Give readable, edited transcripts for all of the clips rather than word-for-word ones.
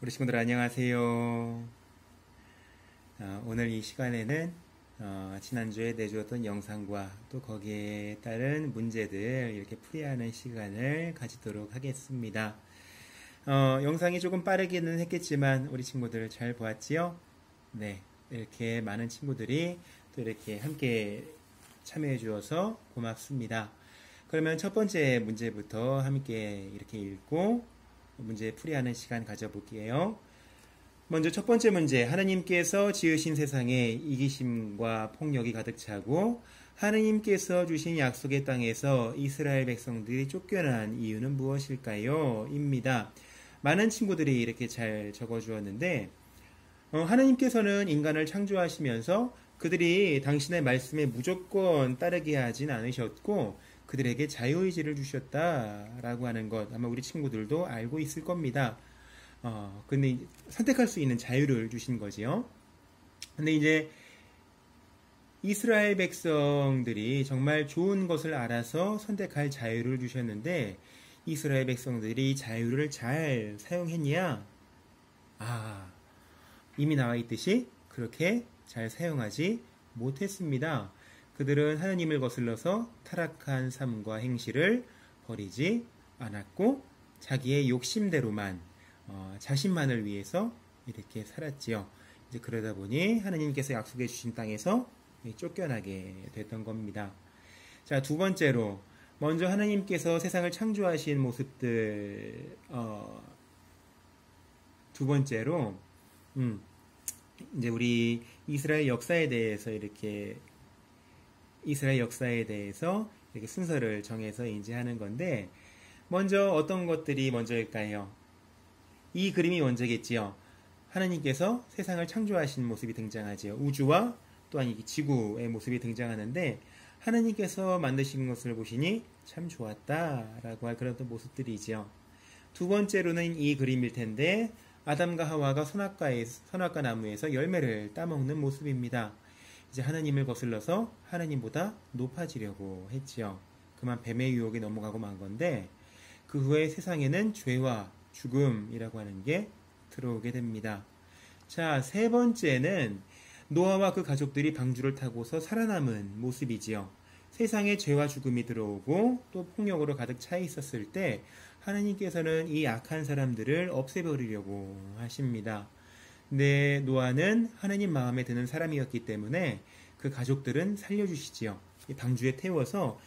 우리 친구들 안녕하세요. 오늘 이 시간에는 지난주에 내주었던 영상과 또 거기에 따른 문제들 이렇게 풀이하는 시간을 가지도록 하겠습니다. 영상이 조금 빠르기는 했겠지만 우리 친구들 잘 보았지요? 네, 이렇게 많은 친구들이 또 이렇게 함께 참여해 주어서 고맙습니다. 그러면 첫 번째 문제부터 함께 이렇게 읽고 문제 풀이하는 시간 가져볼게요. 먼저 첫 번째 문제, 하나님께서 지으신 세상에 이기심과 폭력이 가득 차고 하나님께서 주신 약속의 땅에서 이스라엘 백성들이 쫓겨난 이유는 무엇일까요? 입니다. 많은 친구들이 이렇게 잘 적어주었는데 하나님께서는 인간을 창조하시면서 그들이 당신의 말씀에 무조건 따르게 하진 않으셨고 그들에게 자유의지를 주셨다라고 하는 것 아마 우리 친구들도 알고 있을 겁니다. 근데 선택할 수 있는 자유를 주신 거지요. 근데 이제 이스라엘 백성들이 정말 좋은 것을 알아서 선택할 자유를 주셨는데 이스라엘 백성들이 자유를 잘 사용했냐? 이미 나와 있듯이 그렇게 잘 사용하지 못했습니다. 그들은 하나님을 거슬러서 타락한 삶과 행실을 버리지 않았고 자기의 욕심대로만 자신만을 위해서 이렇게 살았지요. 이제 그러다 보니 하나님께서 약속해 주신 땅에서 쫓겨나게 됐던 겁니다. 자, 두 번째로 먼저 하나님께서 세상을 창조하신 모습들 두 번째로 이제 우리 이스라엘 역사에 대해서 이렇게 순서를 정해서 인지하는 건데 먼저 어떤 것들이 먼저일까요? 이 그림이 먼저겠지요. 하나님께서 세상을 창조하신 모습이 등장하지요. 우주와 또한 이 지구의 모습이 등장하는데 하나님께서 만드신 것을 보시니 참 좋았다라고 할 그런 모습들이지요. 두 번째로는 이 그림일 텐데 아담과 하와가 선악과 나무에서 열매를 따먹는 모습입니다. 이제 하나님을 거슬러서 하나님보다 높아지려고 했지요. 그만 뱀의 유혹에 넘어가고 만 건데 그 후에 세상에는 죄와 죽음이라고 하는 게 들어오게 됩니다. 자, 세 번째는 노아와 그 가족들이 방주를 타고서 살아남은 모습이지요. 세상에 죄와 죽음이 들어오고 또 폭력으로 가득 차 있었을 때 하나님께서는 이 악한 사람들을 없애버리려고 하십니다. 근데 노아는 하나님 마음에 드는 사람이었기 때문에 그 가족들은 살려주시지요. 방주에 태워서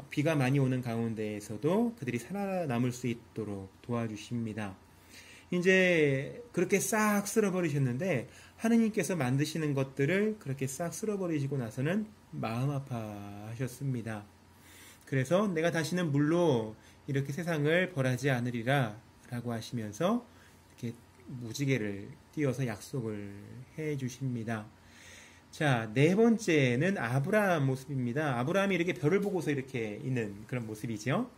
비가 많이 오는 가운데에서도 그들이 살아남을 수 있도록 도와주십니다. 이제 그렇게 싹 쓸어버리셨는데 하나님께서 만드시는 것들을 그렇게 싹 쓸어버리시고 나서는 마음 아파하셨습니다. 그래서 내가 다시는 물로 이렇게 세상을 벌하지 않으리라 라고 하시면서 이렇게 무지개를 띄워서 약속을 해 주십니다. 자, 네 번째는 아브라함 모습입니다. 아브라함이 이렇게 별을 보고서 이렇게 있는 그런 모습이죠.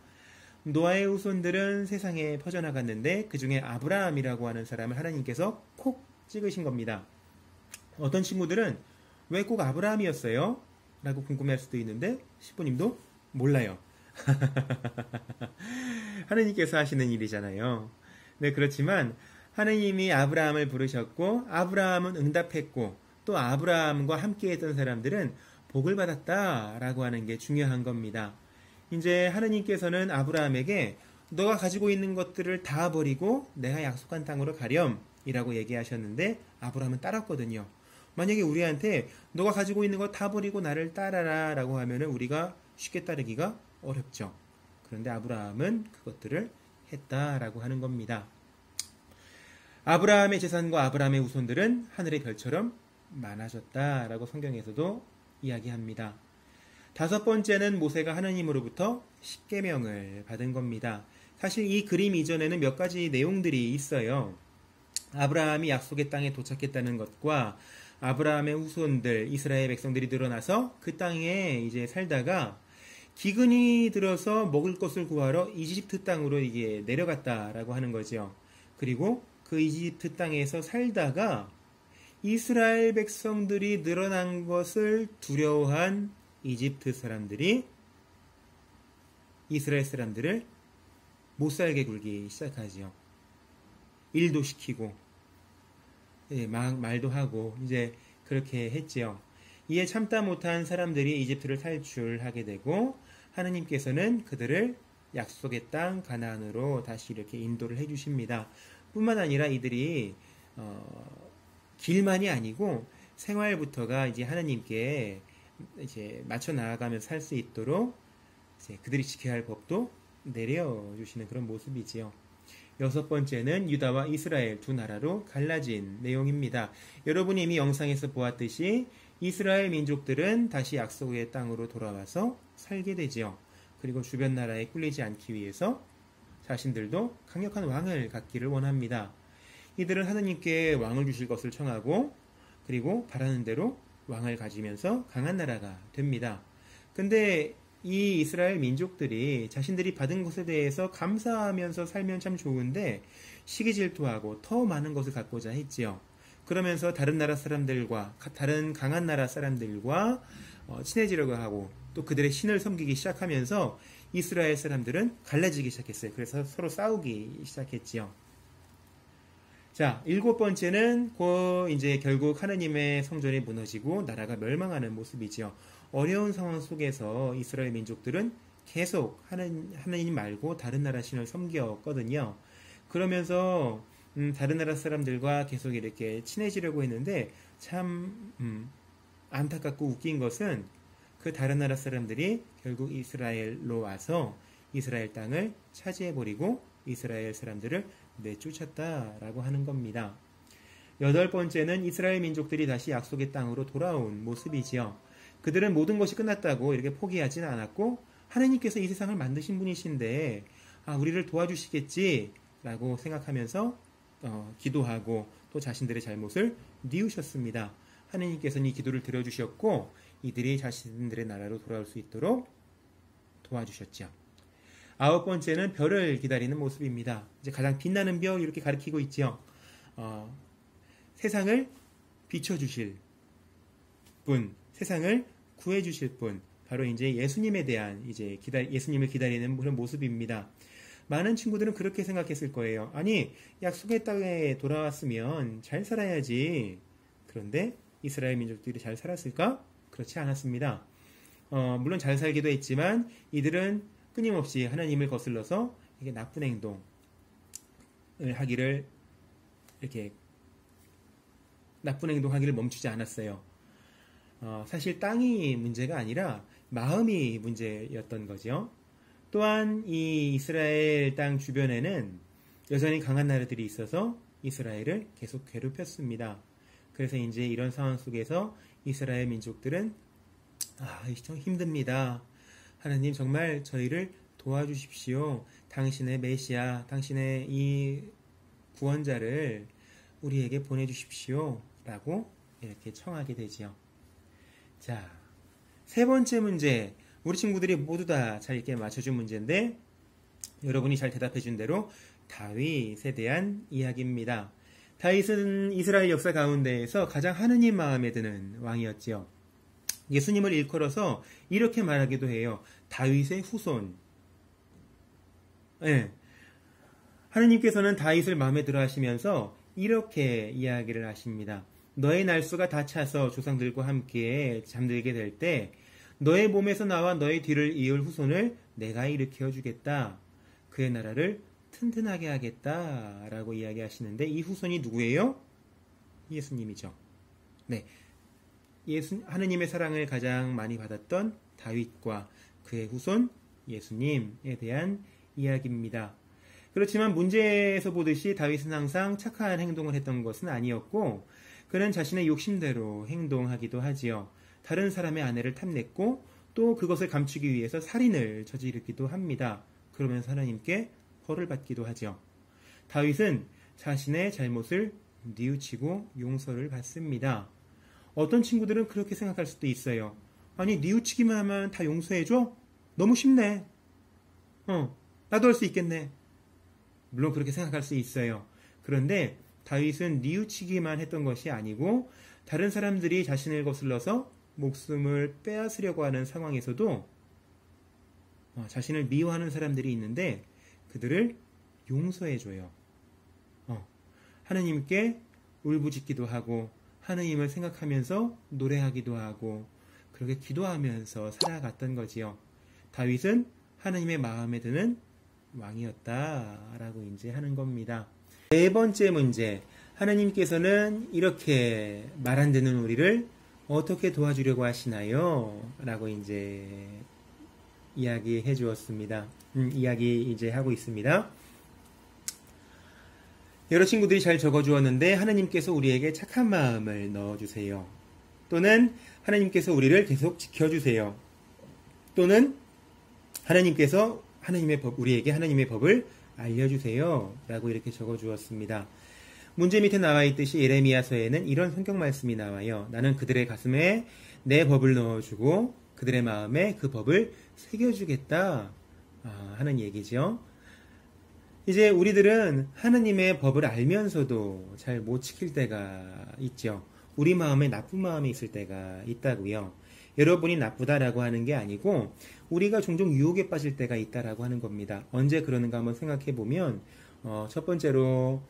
노아의 후손들은 세상에 퍼져나갔는데 그 중에 아브라함이라고 하는 사람을 하나님께서 콕 찍으신 겁니다. 어떤 친구들은 왜 꼭 아브라함이었어요? 라고 궁금해할 수도 있는데 시부님도 몰라요. 하나님께서 하시는 일이잖아요. 네, 그렇지만 하나님이 아브라함을 부르셨고 아브라함은 응답했고 또 아브라함과 함께했던 사람들은 복을 받았다라고 하는 게 중요한 겁니다. 이제 하나님께서는 아브라함에게 너가 가지고 있는 것들을 다 버리고 내가 약속한 땅으로 가렴 이라고 얘기하셨는데 아브라함은 따랐거든요. 만약에 우리한테 너가 가지고 있는 거 다 버리고 나를 따라라 라고 하면은 우리가 쉽게 따르기가 어렵죠. 그런데 아브라함은 그것들을 했다라고 하는 겁니다. 아브라함의 재산과 아브라함의 후손들은 하늘의 별처럼 많아졌다라고 성경에서도 이야기합니다. 다섯 번째는 모세가 하나님으로부터 십계명을 받은 겁니다. 사실 이 그림 이전에는 몇 가지 내용들이 있어요. 아브라함이 약속의 땅에 도착했다는 것과 아브라함의 후손들 이스라엘 백성들이 늘어나서 그 땅에 이제 살다가 기근이 들어서 먹을 것을 구하러 이집트 땅으로 이게 내려갔다라고 하는 거죠. 그리고 그 이집트 땅에서 살다가 이스라엘 백성들이 늘어난 것을 두려워한 이집트 사람들이 이스라엘 사람들을 못 살게 굴기 시작하지요. 일도 시키고 예, 막 말도 하고 이제 그렇게 했지요. 이에 참다 못한 사람들이 이집트를 탈출하게 되고 하느님께서는 그들을 약속의 땅 가나안으로 다시 이렇게 인도를 해주십니다. 뿐만 아니라 이들이 길만이 아니고 생활부터가 이제 하느님께 이제 맞춰 나아가며 살 수 있도록 이제 그들이 지켜야 할 법도 내려주시는 그런 모습이지요. 여섯 번째는 유다와 이스라엘 두 나라로 갈라진 내용입니다. 여러분이 이미 영상에서 보았듯이 이스라엘 민족들은 다시 약속의 땅으로 돌아와서 살게 되지요. 그리고 주변 나라에 꿀리지 않기 위해서 자신들도 강력한 왕을 갖기를 원합니다. 이들은 하느님께 왕을 주실 것을 청하고 그리고 바라는 대로 왕을 가지면서 강한 나라가 됩니다. 근데 이 이스라엘 민족들이 자신들이 받은 것에 대해서 감사하면서 살면 참 좋은데 시기 질투하고 더 많은 것을 갖고자 했지요. 그러면서 다른 나라 사람들과 다른 강한 나라 사람들과 친해지려고 하고 또 그들의 신을 섬기기 시작하면서 이스라엘 사람들은 갈라지기 시작했어요. 그래서 서로 싸우기 시작했지요. 자, 일곱 번째는 이제 결국 하느님의 성전이 무너지고 나라가 멸망하는 모습이지요. 어려운 상황 속에서 이스라엘 민족들은 계속 하느님 말고 다른 나라 신을 섬겼거든요. 그러면서 다른 나라 사람들과 계속 이렇게 친해지려고 했는데 참 안타깝고 웃긴 것은 그 다른 나라 사람들이 결국 이스라엘로 와서 이스라엘 땅을 차지해버리고 이스라엘 사람들을 내쫓았다라고 하는 겁니다. 여덟 번째는 이스라엘 민족들이 다시 약속의 땅으로 돌아온 모습이지요. 그들은 모든 것이 끝났다고 이렇게 포기하지는 않았고 하나님께서 이 세상을 만드신 분이신데 우리를 도와주시겠지라고 생각하면서 기도하고 또 자신들의 잘못을 뉘우셨습니다. 하나님께서는 이 기도를 들어주셨고 이들이 자신들의 나라로 돌아올 수 있도록 도와주셨죠. 아홉 번째는 별을 기다리는 모습입니다. 이제 가장 빛나는 별 이렇게 가리키고 있죠. 세상을 비춰주실 분, 세상을 구해주실 분, 바로 이제 예수님에 대한 이제 예수님을 기다리는 그런 모습입니다. 많은 친구들은 그렇게 생각했을 거예요. 아니, 약속의 땅에 돌아왔으면 잘 살아야지. 그런데 이스라엘 민족들이 잘 살았을까? 그렇지 않았습니다. 물론 잘 살기도 했지만 이들은 끊임없이 하나님을 거슬러서 이게 나쁜 행동을 하기를 이렇게 나쁜 행동하기를 멈추지 않았어요. 사실 땅이 문제가 아니라 마음이 문제였던 거죠. 또한 이 이스라엘 땅 주변에는 여전히 강한 나라들이 있어서 이스라엘을 계속 괴롭혔습니다. 그래서 이제 이런 상황 속에서 이스라엘 민족들은 좀 힘듭니다. 하나님 정말 저희를 도와주십시오. 당신의 메시아, 당신의 이 구원자를 우리에게 보내주십시오. 라고 이렇게 청하게 되지요. 자, 세 번째 문제. 우리 친구들이 모두 다 잘 이렇게 맞춰준 문제인데 여러분이 잘 대답해준 대로 다윗에 대한 이야기입니다. 다윗은 이스라엘 역사 가운데에서 가장 하느님 마음에 드는 왕이었지요. 예수님을 일컬어서 이렇게 말하기도 해요. 다윗의 후손. 네. 하느님께서는 다윗을 마음에 들어 하시면서 이렇게 이야기를 하십니다. 너의 날수가 다 차서 조상들과 함께 잠들게 될 때 너의 몸에서 나와 너의 뒤를 이을 후손을 내가 일으켜 주겠다. 그의 나라를 튼튼하게 하겠다. 라고 이야기하시는데 이 후손이 누구예요? 예수님이죠. 네. 하느님의 사랑을 가장 많이 받았던 다윗과 그의 후손 예수님에 대한 이야기입니다. 그렇지만 문제에서 보듯이 다윗은 항상 착한 행동을 했던 것은 아니었고 그는 자신의 욕심대로 행동하기도 하지요. 다른 사람의 아내를 탐냈고 또 그것을 감추기 위해서 살인을 저지르기도 합니다. 그러면서 하나님께 벌을 받기도 하죠. 다윗은 자신의 잘못을 뉘우치고 용서를 받습니다. 어떤 친구들은 그렇게 생각할 수도 있어요. 아니, 뉘우치기만 하면 다 용서해줘? 너무 쉽네. 나도 할 수 있겠네. 물론 그렇게 생각할 수 있어요. 그런데 다윗은 뉘우치기만 했던 것이 아니고 다른 사람들이 자신을 거슬러서 목숨을 빼앗으려고 하는 상황에서도 자신을 미워하는 사람들이 있는데 그들을 용서해줘요. 하느님께 울부짖기도 하고 하느님을 생각하면서 노래하기도 하고 그렇게 기도하면서 살아갔던 거지요. 다윗은 하느님의 마음에 드는 왕이었다라고 이제 하는 겁니다. 네 번째 문제, 하느님께서는 이렇게 말 안 듣는 우리를 어떻게 도와주려고 하시나요? 라고 이제 이야기해 주었습니다. 이야기 이제 하고 있습니다. 여러 친구들이 잘 적어 주었는데 하느님께서 우리에게 착한 마음을 넣어 주세요. 또는 하느님께서 우리를 계속 지켜 주세요. 또는 하느님께서 우리에게 하느님의 법을 알려 주세요. 라고 이렇게 적어 주었습니다. 문제 밑에 나와 있듯이 예레미야서에는 이런 성경 말씀이 나와요. 나는 그들의 가슴에 내 법을 넣어주고 그들의 마음에 그 법을 새겨주겠다 하는 얘기죠. 이제 우리들은 하느님의 법을 알면서도 잘 못 지킬 때가 있죠. 우리 마음에 나쁜 마음이 있을 때가 있다고요. 여러분이 나쁘다라고 하는 게 아니고 우리가 종종 유혹에 빠질 때가 있다라고 하는 겁니다. 언제 그러는가 한번 생각해 보면 첫 번째로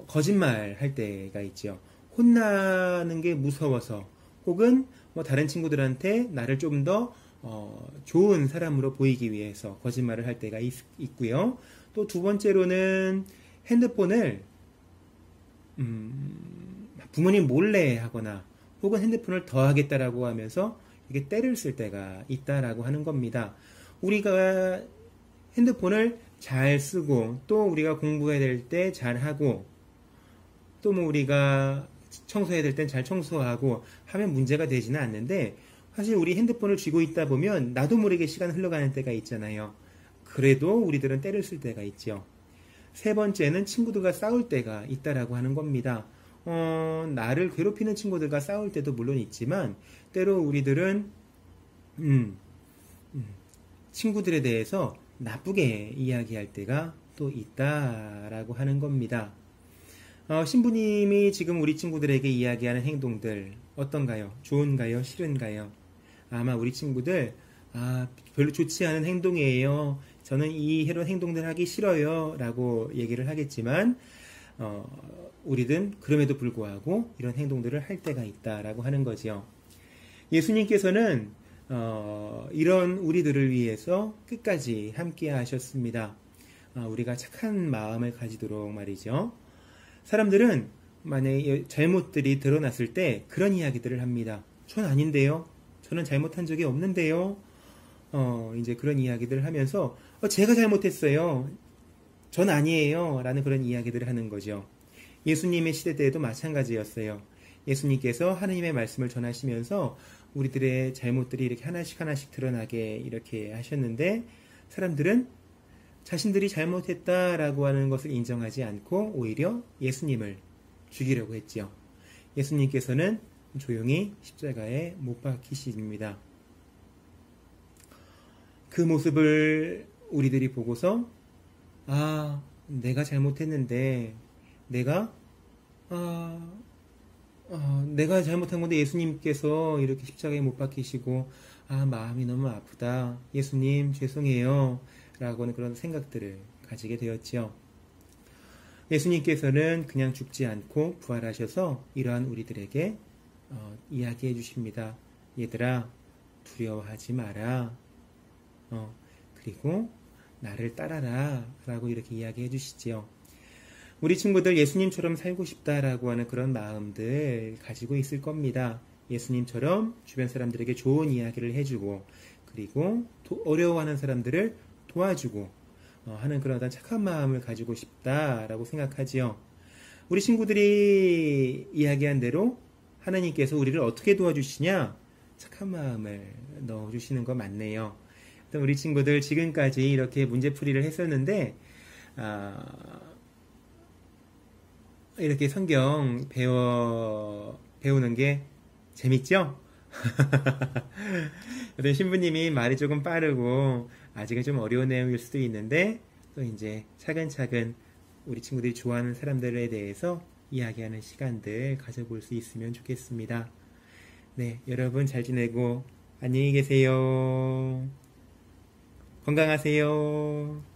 거짓말 할 때가 있죠. 혼나는 게 무서워서 혹은 다른 친구들한테 나를 좀 더 좋은 사람으로 보이기 위해서 거짓말을 할 때가 있고요. 또 두 번째로는 핸드폰을 부모님 몰래 하거나 혹은 핸드폰을 더 하겠다라고 하면서 이게 때를 쓸 때가 있다라고 하는 겁니다. 우리가 핸드폰을 잘 쓰고 또 우리가 공부해야 될 때 잘 하고 또 우리가 청소해야 될 땐 잘 청소하고 하면 문제가 되지는 않는데 사실 우리 핸드폰을 쥐고 있다 보면 나도 모르게 시간 흘러가는 때가 있잖아요. 그래도 우리들은 때를 쓸 때가 있죠. 세 번째는 친구들과 싸울 때가 있다라고 하는 겁니다. 나를 괴롭히는 친구들과 싸울 때도 물론 있지만 때로 우리들은 친구들에 대해서 나쁘게 이야기할 때가 또 있다라고 하는 겁니다. 신부님이 지금 우리 친구들에게 이야기하는 행동들 어떤가요? 좋은가요? 싫은가요? 아마 우리 친구들 별로 좋지 않은 행동이에요. 저는 이런 행동들 하기 싫어요. 라고 얘기를 하겠지만 우리는 그럼에도 불구하고 이런 행동들을 할 때가 있다라고 하는 거지요. 예수님께서는 이런 우리들을 위해서 끝까지 함께 하셨습니다. 우리가 착한 마음을 가지도록 말이죠. 사람들은 만약에 잘못들이 드러났을 때 그런 이야기들을 합니다. 전 아닌데요. 저는 잘못한 적이 없는데요. 이제 그런 이야기들을 하면서 제가 잘못했어요. 전 아니에요. 라는 그런 이야기들을 하는 거죠. 예수님의 시대 때에도 마찬가지였어요. 예수님께서 하느님의 말씀을 전하시면서 우리들의 잘못들이 이렇게 하나씩 하나씩 드러나게 이렇게 하셨는데 사람들은 자신들이 잘못했다라고 하는 것을 인정하지 않고 오히려 예수님을 죽이려고 했지요. 예수님께서는 조용히 십자가에 못 박히십니다. 그 모습을 우리들이 보고서 내가 잘못했는데 내가 잘못한 건데 예수님께서 이렇게 십자가에 못 박히시고 마음이 너무 아프다. 예수님 죄송해요. 라고는 그런 생각들을 가지게 되었지요. 예수님께서는 그냥 죽지 않고 부활하셔서 이러한 우리들에게 이야기해 주십니다. 얘들아 두려워하지 마라. 그리고 나를 따라라. 라고 이렇게 이야기해 주시지요. 우리 친구들 예수님처럼 살고 싶다라고 하는 그런 마음들 가지고 있을 겁니다. 예수님처럼 주변 사람들에게 좋은 이야기를 해주고 그리고 어려워하는 사람들을 도와주고 하는 그런 어떤 착한 마음을 가지고 싶다라고 생각하지요. 우리 친구들이 이야기한 대로 하나님께서 우리를 어떻게 도와주시냐? 착한 마음을 넣어주시는 거 맞네요. 우리 친구들 지금까지 이렇게 문제풀이를 했었는데 이렇게 성경 배우는 게 재밌죠? 어떤 신부님이 말이 조금 빠르고 아직은 좀 어려운 내용일 수도 있는데 또 이제 차근차근 우리 친구들이 좋아하는 사람들에 대해서 이야기하는 시간들 가져볼 수 있으면 좋겠습니다. 네, 여러분 잘 지내고 안녕히 계세요. 건강하세요.